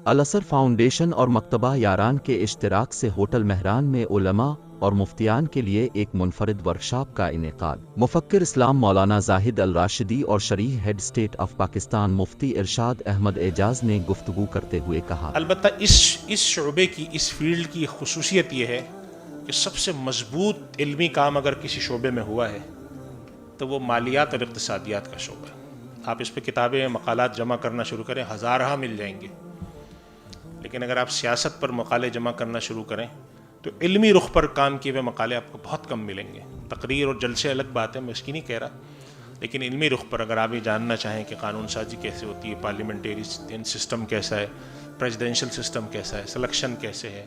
الاسر foundation اور مکتبہ یاران کے اشتراک سے ہوٹل مہران میں علماء اور مفتیان کے لیے ایک منفرد ورکشاپ کا انعقاد۔ مفکر اسلام مولانا زاہد الراشدی اور شرعی ہیڈ اسٹیٹ آف پاکستان مفتی ارشاد احمد اعجاز نے گفتگو کرتے ہوئے کہا، البتہ اس شعبے کی، اس فیلڈ کی خصوصیت یہ ہے کہ سب سے مضبوط علمی کام اگر کسی شعبے میں ہوا ہے تو وہ مالیات اور اقتصادیات کا شعبہ ہے۔ آپ اس پہ کتابیں، مقالات جمع کرنا شروع کریں، ہزارہ مل جائیں گے، لیکن اگر آپ سیاست پر مقالے جمع کرنا شروع کریں تو علمی رخ پر کام کیے ہوئے مقالے آپ کو بہت کم ملیں گے۔ تقریر اور جلسے الگ بات ہے، میں اس کی نہیں کہہ رہا، لیکن علمی رخ پر اگر آپ یہ جاننا چاہیں کہ قانون سازی کیسے ہوتی ہے، پارلیمنٹری سسٹم کیسا ہے، پریزیڈنشل سسٹم کیسا ہے، سلیکشن کیسے ہے،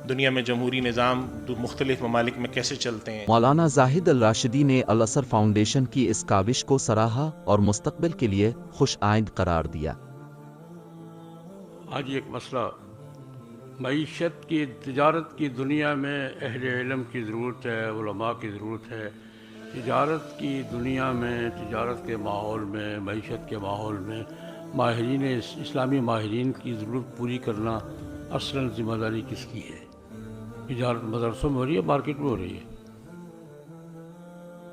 دنیا میں جمہوری نظام مختلف ممالک میں کیسے چلتے ہیں۔ مولانا زاہد الراشدی نے الاسر فاؤنڈیشن کی اس کاوش کو سراہا اور مستقبل کے لیے خوش آئند قرار دیا۔ آج ایک مسئلہ معیشت کی، تجارت کی دنیا میں اہل علم کی ضرورت ہے، علماء کی ضرورت ہے۔ تجارت کی دنیا میں، تجارت کے ماحول میں، معیشت کے ماحول میں ماہرین، اسلامی ماہرین کی ضرورت پوری کرنا اصلاً ذمہ داری کس کی ہے؟ تجارت مدرسوں میں ہو رہی ہے، مارکیٹ میں ہو رہی ہے۔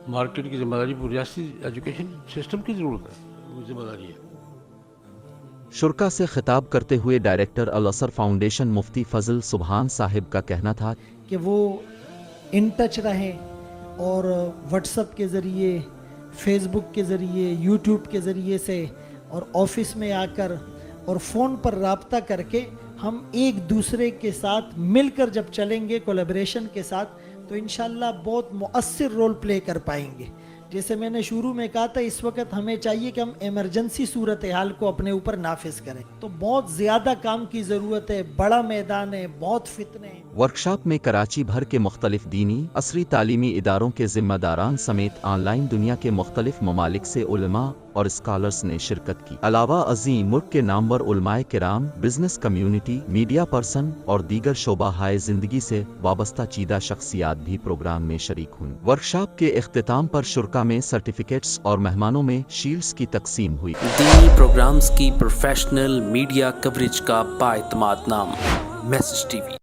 مارکیٹ کی ذمہ داری ریاستی ایجوکیشن سسٹم کی ضرورت ہے، وہ ذمہ داری ہے۔ شرکا سے خطاب کرتے ہوئے ڈائریکٹر الاسر فاؤنڈیشن مفتی فضل سبحان صاحب کا کہنا تھا کہ وہ ان ٹچ رہیں اور واٹس ایپ کے ذریعے، فیس بک کے ذریعے، یوٹیوب کے ذریعے سے اور آفس میں آ کر اور فون پر رابطہ کر کے ہم ایک دوسرے کے ساتھ مل کر جب چلیں گے کولیبریشن کے ساتھ تو انشاءاللہ بہت مؤثر رول پلے کر پائیں گے۔ جیسے میں نے شروع میں کہا تھا، اس وقت ہمیں چاہیے کہ ہم ایمرجنسی صورتحال کو اپنے اوپر نافذ کریں، تو بہت زیادہ کام کی ضرورت ہے، بڑا میدان ہے، بہت فتنے ہیں۔ ورکشاپ میں کراچی بھر کے مختلف دینی، عصری تعلیمی اداروں کے ذمہ داران سمیت آن لائن دنیا کے مختلف ممالک سے علماء اور اسکالرز نے شرکت کی۔ علاوہ ازیں ملک کے نامور علماء کرام، بزنس کمیونٹی، میڈیا پرسن اور دیگر شعبہ ہائے زندگی سے وابستہ چیدہ شخصیات بھی پروگرام میں شریک ہوئیں۔ ورکشاپ کے اختتام پر شرکا میں سرٹیفکیٹس اور مہمانوں میں شیلڈز کی تقسیم ہوئی۔ دینی پروگرامز کی پروفیشنل میڈیا کوریج کا بااعتماد نام، میسج ٹی وی۔